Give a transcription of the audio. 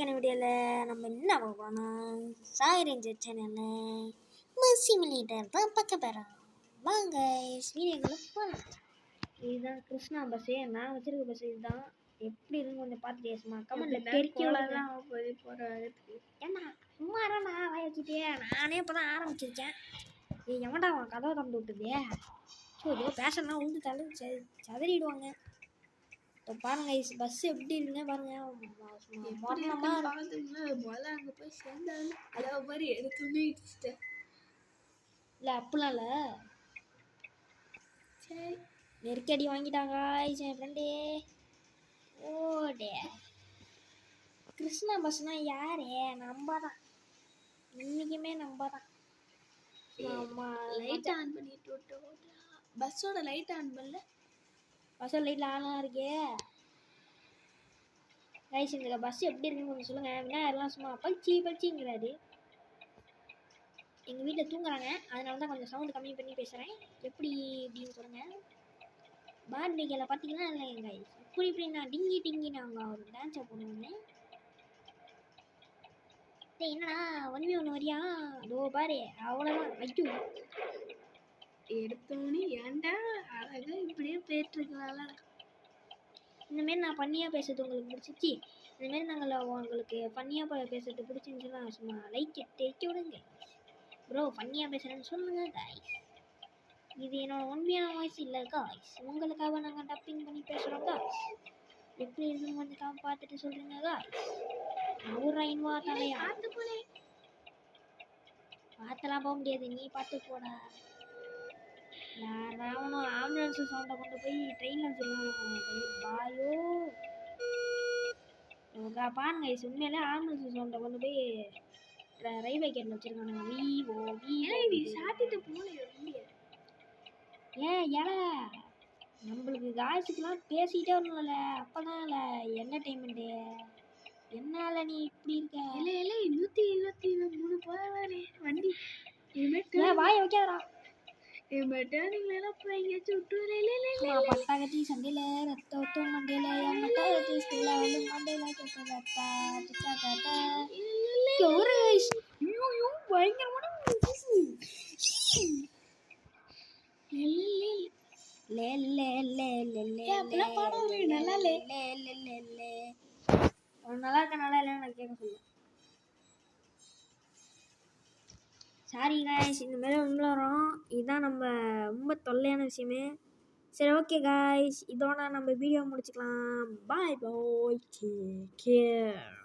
இன்றைக்கான வீடியோவில் நம்ம என்ன பார்க்க போகிறோம்னா சாய் ரேஞ்சர் சேனலில் பஸ் சிமுலேட்டர் தான் பார்க்க போகிறோம். வாங்க வீடியோக்குள்ள போகலாம். இதுதான் கிருஷ்ணா பஸ்ஸு, நான் வச்சிருக்க பஸ் இதுதான். எப்படி இருக்குன்னு கொஞ்சம் பார்த்துட்டு சும்மா கமெண்ட்டில் தெரிக்கலாம். ஏன்னா சும்மா நான் வாய வச்சுட்டே நானே இப்போ தான் ஆரம்பிச்சிருக்கேன். எவன்டா அவன் கதவை தந்து விட்டுதே. ஸோ ஏதோ பேஷன்னா உண்டு தலை சதறிடுவாங்க. இப்போ பாருங்க பஸ் எப்படி இருக்குங்க பாருங்க. அங்கே போய் சேர்ந்தாலும் அதாவது மாதிரி எடுத்துமே இல்லை அப்படிலாம் இல்லை. சரி நெருக்கடி வாங்கிட்டாங்க என் ஃப்ரெண்டே. ஓடே கிருஷ்ணா பஸ்னா யாரு? நம்ம தான், இன்னைக்குமே நம்ம தான். லைட் ஆன் பண்ணிட்டு விட்டோம். பஸ்ஸோட லைட் ஆன் பண்ணல, பஸ்ஸோட லைட்டில் ஆனாக இருக்கே. கைஸ் இந்த பஸ் எப்படி இருக்குன்னு கொஞ்சம் சொல்லுங்கள். விநாயகர்லாம் சும்மா பளிச்சிங்கிறாரு. எங்கள் வீட்டில் தூங்குறாங்க, அதனால தான் கொஞ்சம் சவுண்டு கம்மி பண்ணி பேசுகிறேன். எப்படி இப்படின்னு சொல்லுங்கள். பர்த்டேக்கில் பார்த்தீங்கன்னா இல்லை கைஸ் இப்படி நான் டிங்கி நாங்கள் ஒரு டான்ஸை போடுவோங்க. என்னடா ஒன்றுமே ஒன்று வரியா? அதோ பாரு அவ்வளோதான். ஐயோ எடுத்தோன்னே ஏன்டா அழகாக இப்படியே போயிட்டுருக்கலாம். இந்தமாரி நான் ஃபன்னியாக பேசுறது உங்களுக்கு பிடிச்சிச்சு. இந்தமாரி நாங்கள் உங்களுக்கு ஃபன்னியாக பேசுறது பிடிச்சிருந்துச்சுன்னா சும்மா லைக் தேய்க்க விடுங்க ப்ரோ. ஃபன்னியாக பேசுகிறேன்னு சொல்லுங்கள் காய்ஸ். இது என்னோட உண்மையான வாய்ஸ் இல்லை காய்ஸ், உங்களுக்காக நாங்கள் டப்பிங் பண்ணி பேசுகிறோம் காய்ஸ். எப்படி இருக்குன்னு கொஞ்சம் பார்த்துட்டு சொல்கிறீங்க காய்ஸ். ஊர் ஐநூவா தலையா பார்த்தலாம் போக முடியாது, நீ பார்த்து போடா. யாராவணும் ஆம்புலன்ஸ் சவுண்டை கொண்டு போய் ட்ரெயினில் வச்சுருக்காங்க பாயோ. பாருங்க உண்மையிலே ஆம்புலன்ஸ் சவுண்டை கொண்டு போய் ரயில்வே கேட்டில் வச்சுருக்கானுங்க. வீ சாத்திட்டு போல ஏல நம்மளுக்கு காய்ச்சிக்கெலாம் பேசிக்கிட்டே வரணும்ல, அப்போ தான் இல்லை என்டர்டெயின்மெண்ட்டு. என்னால நீ இப்படி இருக்க? இல்லை 123 போவாரு வண்டி. வாய வைக்காதரா. பட்டாகத்தி சண்டையில ரத்த ஒத்தும் மண்டையில பயங்கரமான நல்லா இருக்க நல்லா இல்லைன்னு நான் கேட்க சொல்லுவேன். சாரி காய்ஸ், இந்த மாதிரி வரும். இதுதான் நம்ம ரொம்ப தொல்லையான விஷயமே. சரி ஓகே காய்ஸ், இதோட நம்ம வீடியோ முடிச்சுக்கலாம். பாய் பாய், டேக் கேர்.